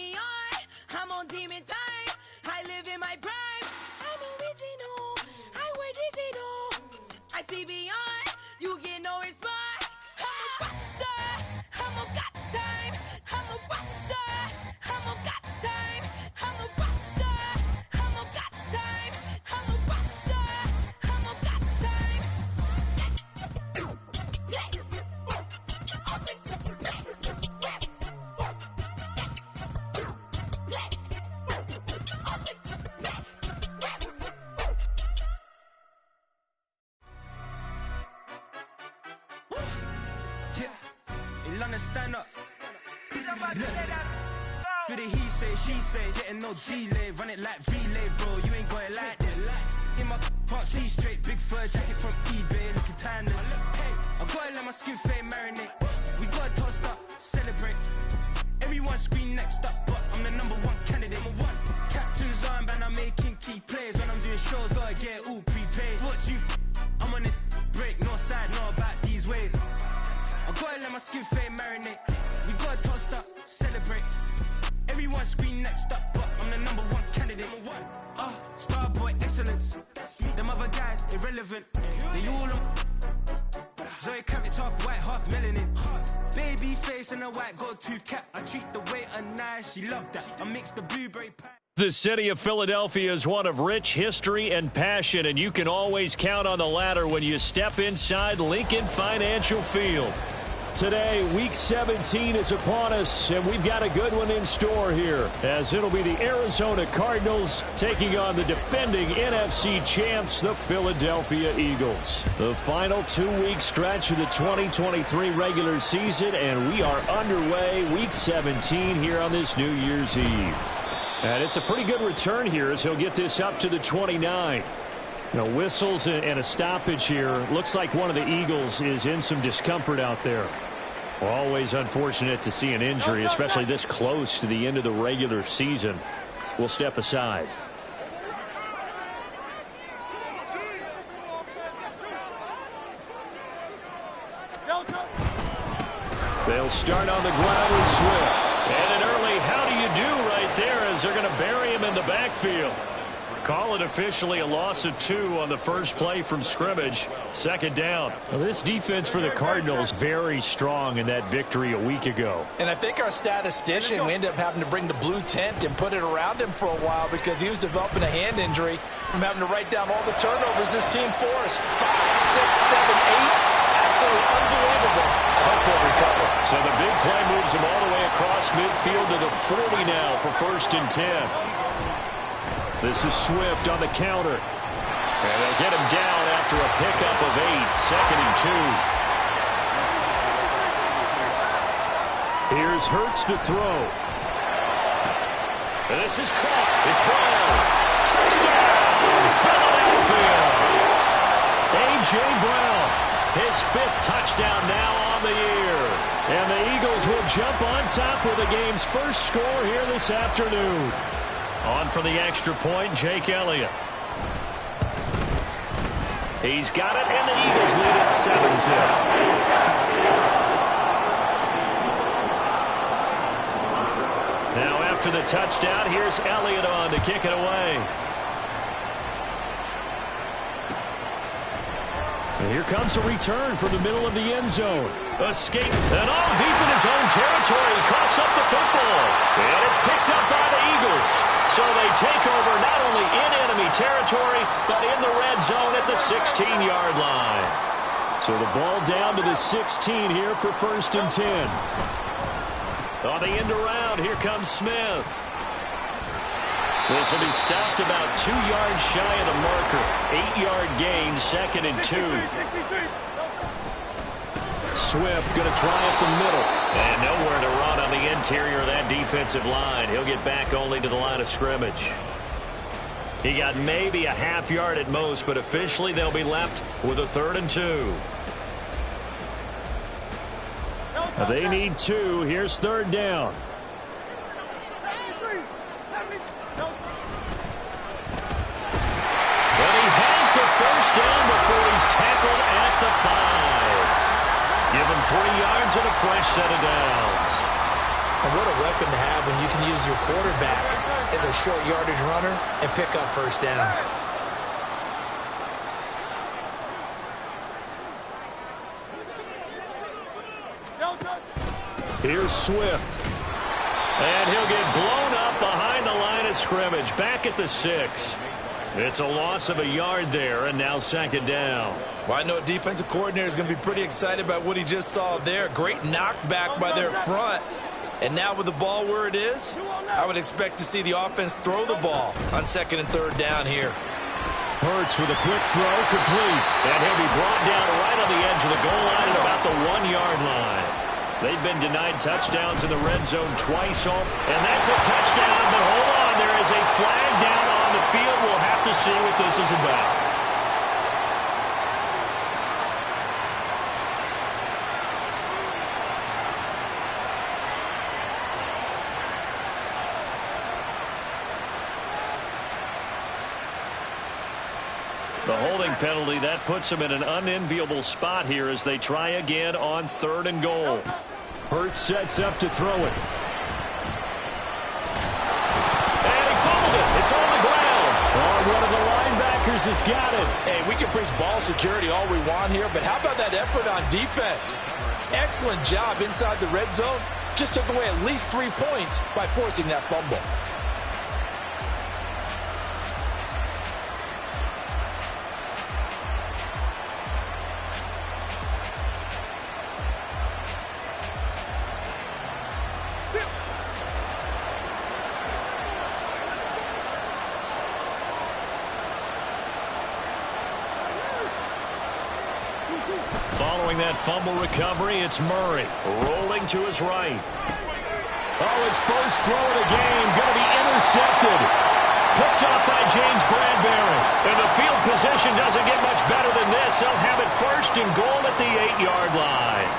CBR, I'm on demon time. I live in my prime. I'm original. I wear digital. I CBR, you get no response. I'm a rock star. I'm a got time. I'm a rock star. I'm a got time. I'm a rock star. I'm a got time. I'm a rock star. I'm a got time. Yeah, London stand up. Do the he say, she say, getting no delay, run it like relay, bro. You ain't got it like this. In my can't see straight, big fur jacket from eBay, looking timeless. I gotta let my skin fade marinate. We gotta toast up, celebrate. Everyone scream next up, but I'm the #1 candidate. Captain's armband, I'm making key plays. When I'm doing shows, gotta get it all prepaid. What you I'm on it, break, no side, no about these ways. I gotta let my skin fade marinate. We gotta toast up, celebrate. Everyone scream next up, but I'm the #1 candidate. Starboy excellence. Them other guys irrelevant. They all on. Zoe Camp, it's half white, half melanin. Baby face and a white gold tooth cap. I treat the waiter nice, she loved that. I mix the blueberry pie. The city of Philadelphia is one of rich history and passion, and you can always count on the latter when you step inside Lincoln Financial Field. Today, Week 17 is upon us, and we've got a good one in store here, as it'll be the Arizona Cardinals taking on the defending NFC champs, the Philadelphia Eagles. The final 2-week stretch of the 2023 regular season, and we are underway, Week 17 here on this New Year's Eve. And it's a pretty good return here as he'll get this up to the 29. Now, whistles and a stoppage here. Looks like one of the Eagles is in some discomfort out there. Well, always unfortunate to see an injury, especially this close to the end of the regular season. We'll step aside. They'll start on the ground with Swift. And an early how do you do right there as they're going to bury him in the backfield. Call it officially a loss of 2 on the first play from scrimmage. Second down. Well, this defense for the Cardinals very strong in that victory a week ago. And I think our statistician, we ended up having to bring the blue tent and put it around him for a while because he was developing a hand injury from having to write down all the turnovers this team forced. 5, 6, 7, 8. Absolutely unbelievable. I hope he'll recover. So the big play moves him all the way across midfield to the 40 now for 1st and 10. This is Swift on the counter. And they'll get him down after a pickup of 8. 2nd and 2. Here's Hurts to throw. And this is caught. It's Brown. Touchdown, Philadelphia. A.J. Brown, his 5th touchdown now on the year. And the Eagles will jump on top with the game's first score here this afternoon. On for the extra point, Jake Elliott. He's got it, and the Eagles lead it 7-0. Now after the touchdown, here's Elliott on to kick it away. And here comes a return from the middle of the end zone. Escape, and all deep in his own territory. He coughs up the football. And it's picked up by the Eagles. So they take over not only in enemy territory, but in the red zone at the 16-yard line. So the ball down to the 16 here for 1st and 10. On the end around, here comes Smith. This will be stopped about 2 yards shy of the marker. 8-yard gain, 2nd and 2. Swift going to try up the middle. And nowhere to run on the interior of that defensive line. He'll get back only to the line of scrimmage. He got maybe a half yard at most, but officially they'll be left with a 3rd and 2. They need 2. Here's 3rd down. But he has the 1st down before he's tackled at the 5. Give him 3 yards and a fresh set of downs. And what a weapon to have when you can use use your quarterback as a short yardage runner and pick up first downs. Here's Swift. And he'll get blown up behind the line of scrimmage. Back at the 6. It's a loss of a yard there, and now second down. Well, I know a defensive coordinator is going to be pretty excited about what he just saw there. Great knockback by their front. And now with the ball where it is, I would expect to see the offense throw the ball on second and third down here. Hurts with a quick throw, complete. And he'll be brought down right on the edge of the goal line at about the 1-yard line. They've been denied touchdowns in the red zone twice. And that's a touchdown, but hold on. There is a flag down on the field. We'll have to see what this is about. The holding penalty, that puts them in an unenviable spot here as they try again on third and goal. Hurts sets up to throw it. And he fumbled it. It's on the ground. Oh, one of the linebackers has got it. Hey, we can preach ball security all we want here, but how about that effort on defense? Excellent job inside the red zone. Just took away at least 3 points by forcing that fumble. Following that fumble recovery, it's Murray rolling to his right. Oh, his first throw of the game going to be intercepted. Picked off by James Bradbury. And the field position doesn't get much better than this. They'll have it first and goal at the 8-yard line.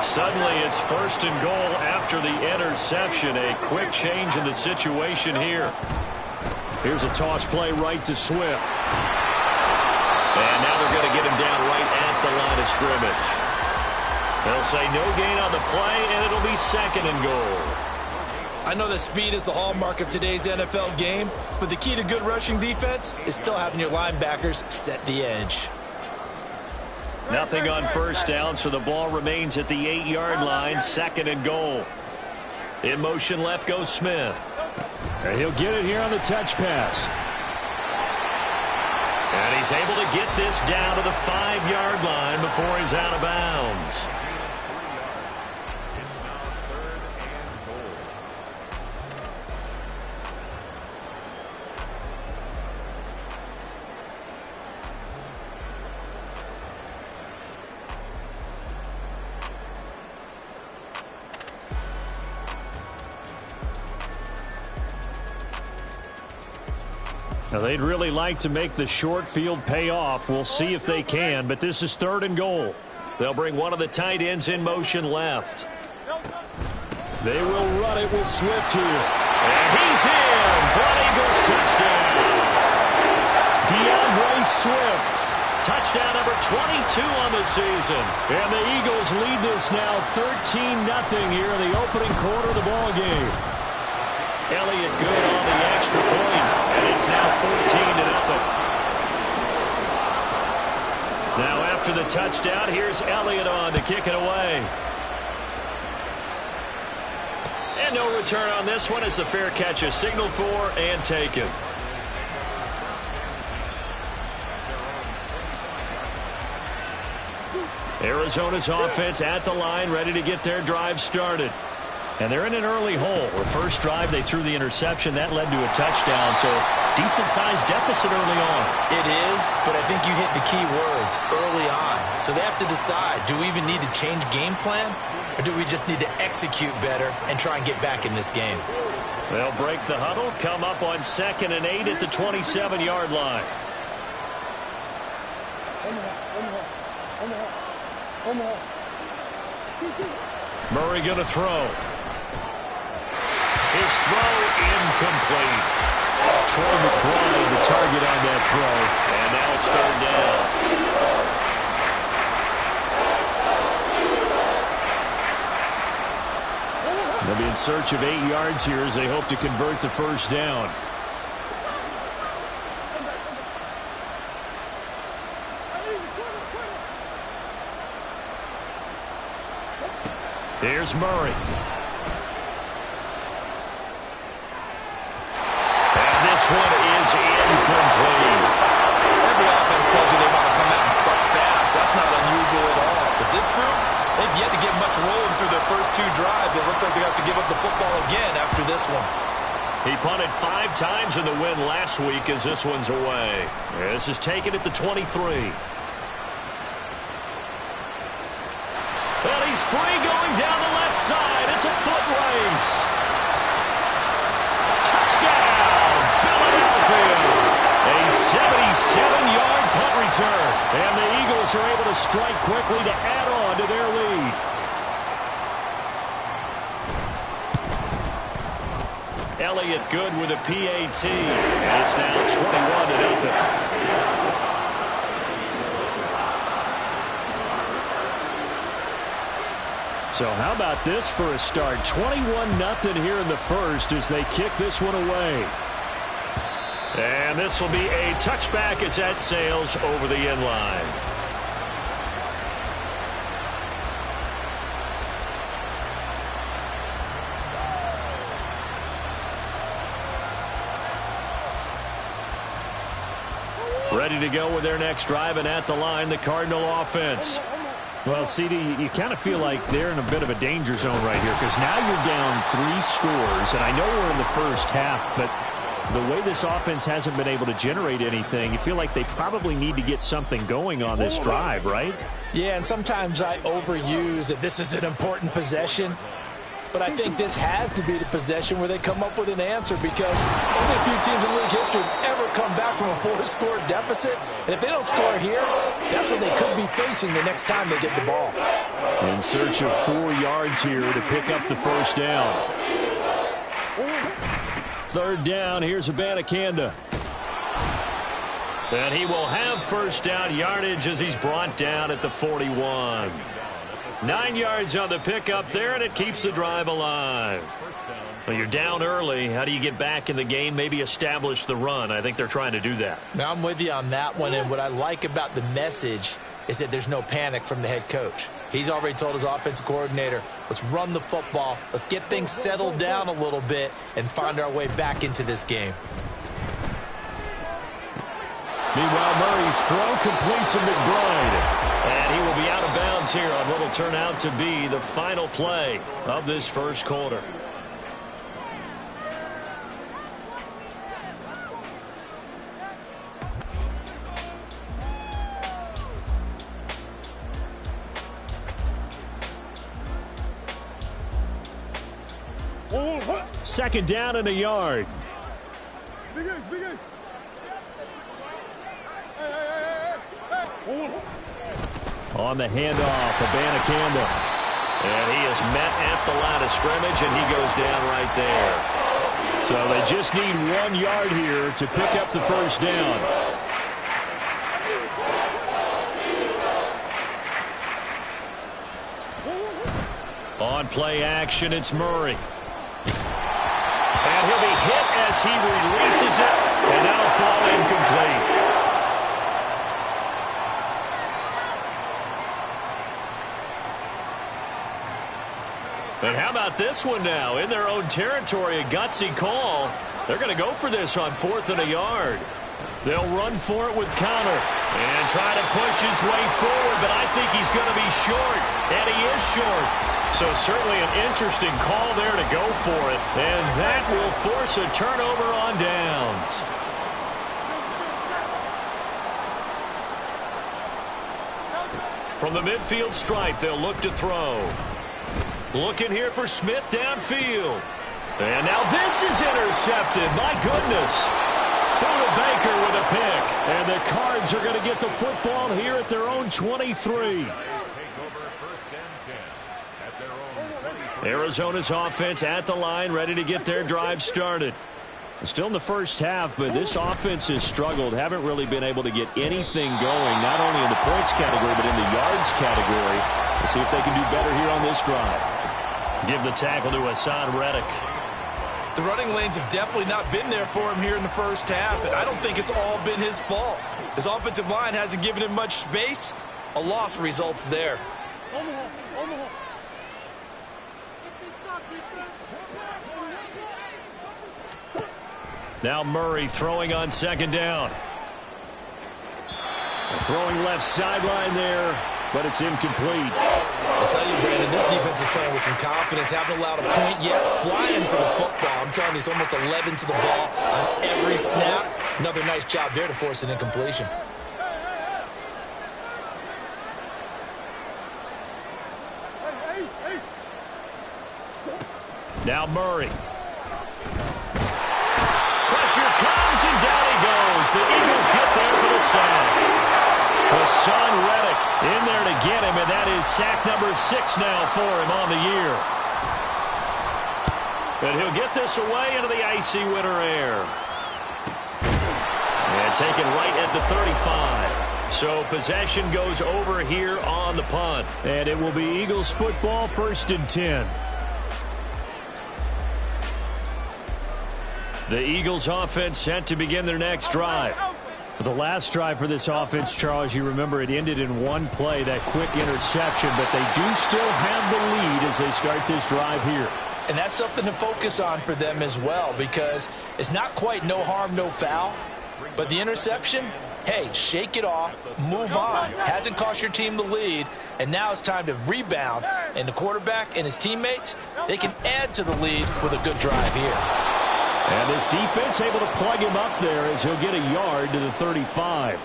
Suddenly it's first and goal after the interception. A quick change in the situation here. Here's a toss play right to Swift. And now they're going to get him down right at the line of scrimmage. They'll say no gain on the play, and it'll be second and goal. I know that speed is the hallmark of today's NFL game, but the key to good rushing defense is still having your linebackers set the edge. Nothing on first down, so the ball remains at the 8-yard line, second and goal. In motion left goes Smith. And he'll get it here on the touch pass. And he's able to get this down to the 5-yard line before he's out of bounds. Now, they'd really like to make the short field pay off. We'll see if they can, but this is third and goal. They'll bring one of the tight ends in motion left. They will run it with Swift here. And he's in for an Eagles touchdown. DeAndre Swift, touchdown number 22 on the season. And the Eagles lead this now 13-0 here in the opening quarter of the ball game. Elliott good on the extra point, and it's now 14-0. Now after the touchdown, here's Elliott on to kick it away. And no return on this one as the fair catch is signaled for and taken. Arizona's offense at the line, ready to get their drive started. And they're in an early hole. The first drive, they threw the interception. That led to a touchdown, so decent-sized deficit early on. It is, but I think you hit the key words, early on. So they have to decide, do we even need to change game plan, or do we just need to execute better and try and get back in this game? They'll break the huddle, come up on 2nd and 8 at the 27-yard line. Murray going to throw. His throw incomplete. Troy McBride the target on that throw. And now it's third down. There'll be In search of 8 yards here as they hope to convert the first down. Here's Murray. And this one is incomplete. Every offense tells you they want to come out and start fast. That's not unusual at all. But this group, they've yet to get much rolling through their first 2 drives. It looks like they have to give up the football again after this one. He punted 5 times in the win last week as this one's away. This is taken at the 23. Well, he's free going down the left side. It's a foot race. Touchdown, Philadelphia. A 77-yard punt return. And the Eagles are able to strike quickly to add on to their lead. Elliott good with a PAT. And it's now 21-0. So how about this for a start? 21-0 here in the first as they kick this one away. And this will be a touchback as that sails over the end line. Ready to go with their next drive, and at the line, the Cardinal offense. Well, CD, you kind of feel like they're in a bit of a danger zone right here because now you're down 3 scores, and I know we're in the first half, but the way this offense hasn't been able to generate anything, you feel like they probably need to get something going on this drive, right? Yeah, and sometimes I overuse that this is an important possession. But I think this has to be the possession where they come up with an answer because only a few teams in league history have ever come back from a 4-score deficit. And if they don't score here, that's what they could be facing the next time they get the ball. In search of 4 yards here to pick up the first down. 3rd down, here's Abanikanda. And he will have first down yardage as he's brought down at the 41. 9 yards on the pickup there, and it keeps the drive alive. Well, you're down early. How do you get back in the game, maybe establish the run? I think they're trying to do that. Now, I'm with you on that one, and what I like about the message is that there's no panic from the head coach. He's already told his offensive coordinator, let's run the football, let's get things settled down a little bit and find our way back into this game. Meanwhile, Murray's throw complete to McBride. And he will be out of bounds here on what will turn out to be the final play of this first quarter. Second down and a yard. On the handoff, Abanikanda. And he is met at the line of scrimmage, and he goes down right there. So they just need 1 yard here to pick up the first down. On play action, it's Murray. And he'll be hit as he releases it, and that'll fall incomplete. And how about this one now? In their own territory, a gutsy call. They're going to go for this on 4th and a yard. They'll run for it with Connor and try to push his way forward, but I think he's going to be short, and he is short. So certainly an interesting call there to go for it, and that will force a turnover on downs. From the midfield stripe, they'll look to throw. Looking here for Smith downfield. And now this is intercepted. My goodness. Buda Baker with a pick. And the Cards are going to get the football here at their own 23. Arizona's offense at the line, ready to get their drive started. Still in the first half, but this offense has struggled. Haven't really been able to get anything going, not only in the points category, but in the yards category. We'll see if they can do better here on this drive. Give the tackle to Hassan Reddick. The running lanes have definitely not been there for him here in the first half, and I don't think it's all been his fault. His offensive line hasn't given him much space. A loss results there. Now Murray throwing on second down. Throwing left sideline there, but it's incomplete. I'll tell you, Brandon, this defense is playing with some confidence. Haven't allowed a point yet. Flying to the football. I'm telling you, it's almost 11 to the ball on every snap. Another nice job there to force an incompletion. Now Murray. Pressure comes, and down he goes. The Eagles get there for the sack. Hassan Reddick in there to get him, and that is sack number 6 now for him on the year. And he'll get this away into the icy winter air. And taken right at the 35. So possession goes over here on the punt. And it will be Eagles football, 1st and 10. The Eagles offense set to begin their next drive. The last drive for this offense, Charles, you remember it ended in one play, that quick interception, but they do still have the lead as they start this drive here. And that's something to focus on for them as well, because it's not quite no harm, no foul, but the interception, hey, shake it off, move on. Hasn't cost your team the lead, and now it's time to rebound. And the quarterback and his teammates, they can add to the lead with a good drive here. And this defense able to plug him up there as he'll get a yard to the 35.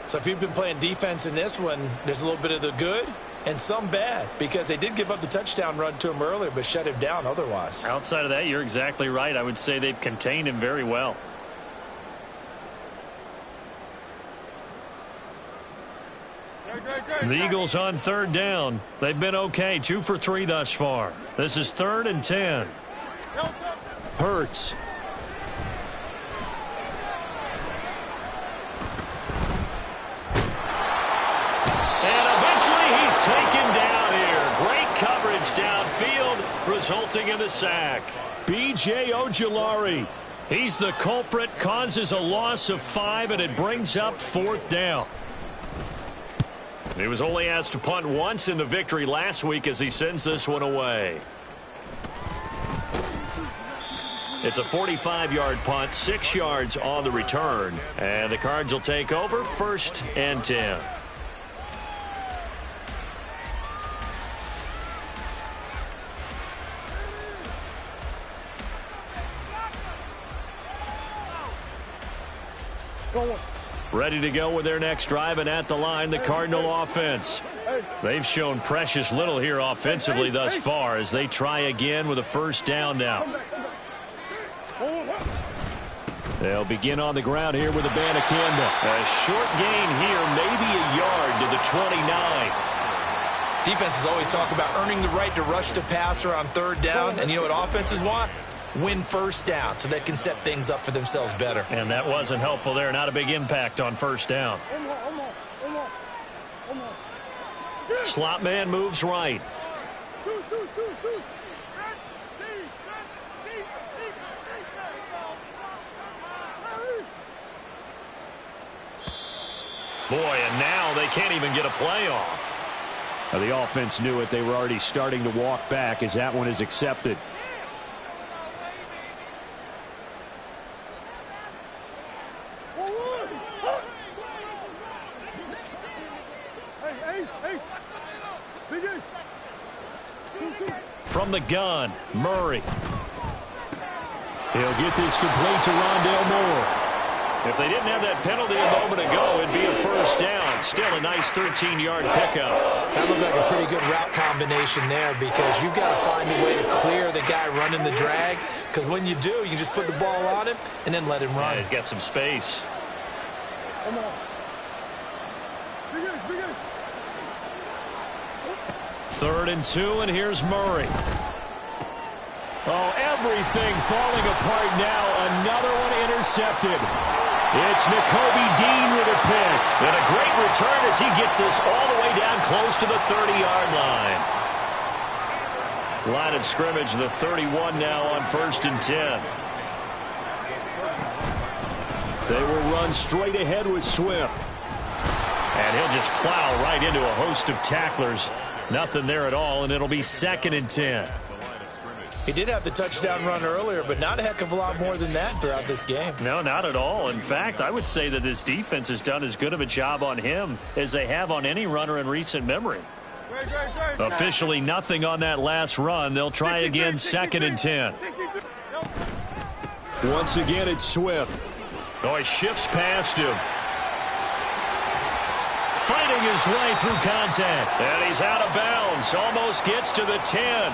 So if you've been playing defense in this one, there's a little bit of the good and some bad, because they did give up the touchdown run to him earlier, but shut him down otherwise. Outside of that, you're exactly right. I would say they've contained him very well. The Eagles on 3rd down. They've been okay, 2 for 3 thus far. This is 3rd and 10. Hurts. And eventually he's taken down here. Great coverage downfield, resulting in the sack. B.J. Ojulari. He's the culprit, causes a loss of 5, and it brings up 4th down. He was only asked to punt once in the victory last week as he sends this one away. It's a 45-yard punt, 6 yards on the return. And the Cards will take over, 1st and 10. Ready to go with their next drive, and at the line, the Cardinal offense. They've shown precious little here offensively thus far as they try again with a 1st down now. They'll begin on the ground here with Abanikanda. A short gain here, maybe a yard to the 29. Defenses always talk about earning the right to rush the passer on 3rd down, and you know what offenses want? Win 1st down so they can set things up for themselves better. And that wasn't helpful there. Not a big impact on 1st down. Slot man moves right. Boy, and now they can't even get a play off. The offense knew it. They were already starting to walk back as that one is accepted. From the gun, Murray. He'll get this complete to Rondale Moore. If they didn't have that penalty a moment ago, it'd be a 1st down. Still a nice 13-yard pickup. That looked like a pretty good route combination there, because you've got to find a way to clear the guy running the drag, because when you do, you just put the ball on him and then let him run. Yeah, he's got some space. Come on. 3rd and 2, and here's Murray. Oh, everything falling apart now. Another one intercepted. It's Nakobe Dean with a pick. And a great return as he gets this all the way down close to the 30-yard line. Line of scrimmage, the 31 now on 1st and 10. They will run straight ahead with Swift. And he'll just plow right into a host of tacklers. Nothing there at all, and it'll be 2nd and 10. He did have the touchdown run earlier, but not a heck of a lot more than that throughout this game. No, not at all. In fact, I would say that this defense has done as good of a job on him as they have on any runner in recent memory. Officially nothing on that last run. They'll try again, 2nd and 10. Once again, it's Swift. Oh, he shifts past him. Fighting his way through contact. And he's out of bounds. Almost gets to the 10.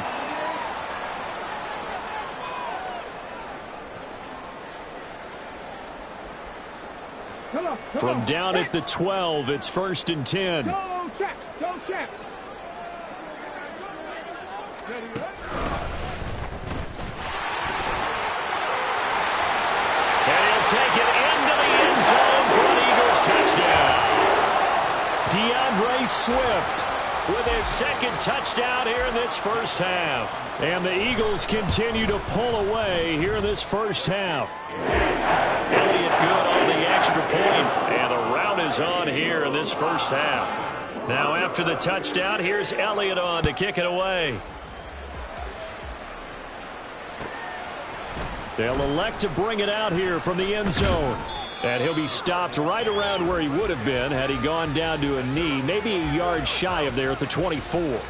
From down at the 12, it's 1st and 10. Don't check. Don't check. And he'll take it into the end zone for an Eagles touchdown. DeAndre Swift with his 2nd touchdown here in this first half. And the Eagles continue to pull away here in this first half. Elliott good on the extra point, and the rout is on here in this first half. Now after the touchdown, here's Elliott on to kick it away. They'll elect to bring it out here from the end zone. And he'll be stopped right around where he would have been had he gone down to a knee, maybe a yard shy of there at the 24.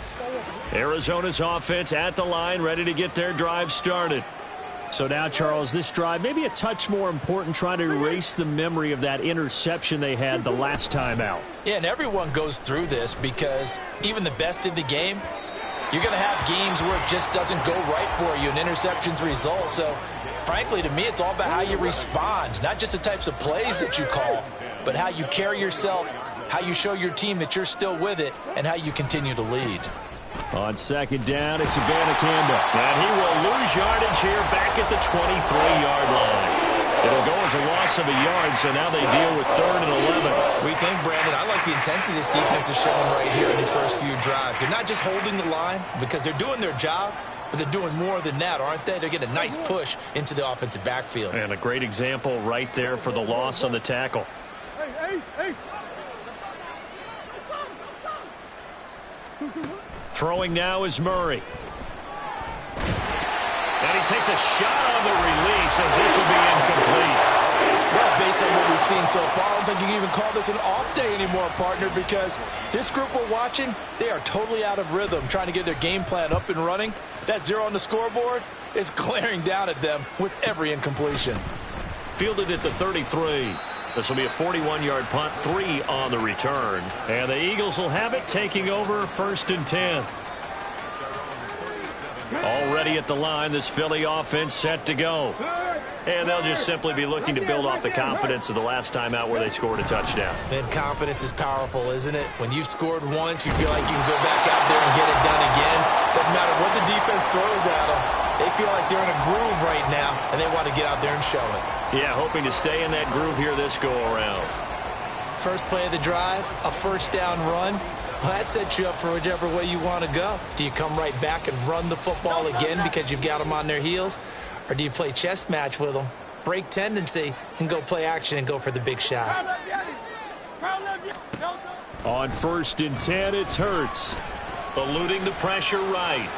Arizona's offense at the line, ready to get their drive started. So now, Charles, this drive maybe a touch more important, trying to erase the memory of that interception they had the last time out. Yeah, and everyone goes through this because even the best in the game, you're going to have games where it just doesn't go right for you and interceptions result. So, frankly, to me, it's all about how you respond, not just the types of plays that you call, but how you carry yourself, how you show your team that you're still with it, and how you continue to lead. On 2nd down, it's Abanikanda. And he will lose yardage here back at the 23-yard line. It'll go as a loss of a yard, so now they deal with 3rd and 11. We think, Brandon, I like the intensity this defense is showing right here in these first few drives. They're not just holding the line because they're doing their job, but they're doing more than that, aren't they? They're getting a nice push into the offensive backfield. And a great example right there for the loss on the tackle. Hey, Ace. Throwing now is Murray. And he takes a shot on the release as this will be incomplete. Well, based on what we've seen so far, I don't think you can even call this an off day anymore, partner, because this group we're watching, they are totally out of rhythm, trying to get their game plan up and running. That 0 on the scoreboard is glaring down at them with every incompletion. Fielded at the 33. This will be a 41-yard punt, 3 on the return. And the Eagles will have it, taking over 1st and 10. Already at the line, this Philly offense set to go. And they'll just simply be looking to build off the confidence of the last time out where they scored a touchdown. And confidence is powerful, isn't it? When you've scored once, you feel like you can go back out there and get it done again. Doesn't matter what the defense throws at them. They feel like they're in a groove right now, and they want to get out there and show it. Yeah, hoping to stay in that groove here this go-around. First play of the drive, a 1st down run. Well, that sets you up for whichever way you want to go. Do you come right back and run the football again because you've got them on their heels? Or do you play chess match with them, break tendency, and go play action and go for the big shot? On 1st and 10, it's Hurts. Eluding the pressure right.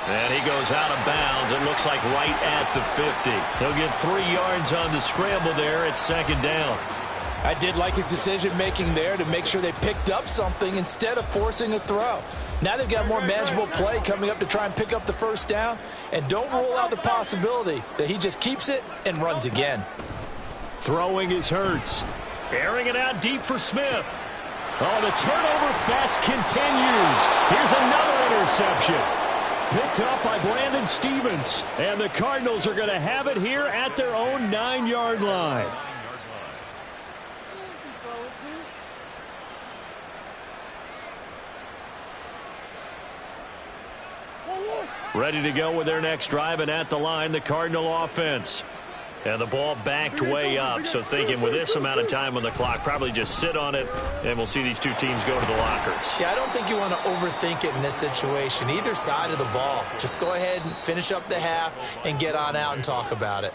And he goes out of bounds. It looks like right at the 50. He'll get 3 yards on the scramble there at 2nd down. I did like his decision-making there to make sure they picked up something instead of forcing a throw. Now they've got more manageable play coming up to try and pick up the 1st down. And don't rule out the possibility that he just keeps it and runs again. Throwing is Hurts. Airing it out deep for Smith. Oh, the turnover fest continues. Here's another interception. Picked up by Brandon Stephens. And the Cardinals are going to have it here at their own 9-yard line. Ready to go with their next drive, and at the line, the Cardinal offense. And the ball backed way up, so thinking with this amount of time on the clock, probably just sit on it, and we'll see these two teams go to the lockers. Yeah, I don't think you want to overthink it in this situation. Either side of the ball. Just go ahead and finish up the half and get on out and talk about it.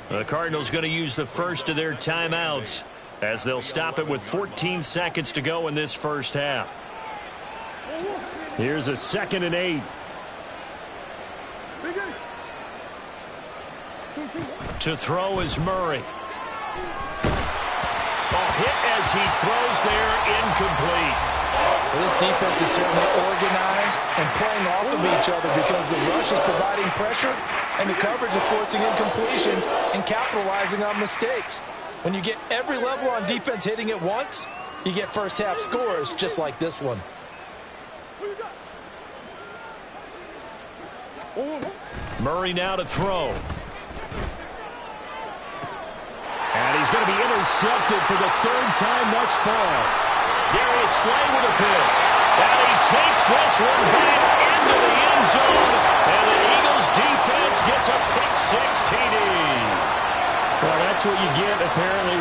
The Cardinals going to use the first of their timeouts as they'll stop it with 14 seconds to go in this first half. Here's a 2nd and 8. To throw is Murray. Hit as he throws there, incomplete. Well, this defense is certainly organized and playing off of each other because the rush is providing pressure and the coverage is forcing incompletions and capitalizing on mistakes. When you get every level on defense hitting at once, you get first half scores just like this one. Murray now to throw. And he's going to be intercepted for the 3rd time thus far. Darius Slay with a pick. And he takes this one back into the end zone. And the Eagles defense gets a pick 6 TD. Well, that's what you get, apparently.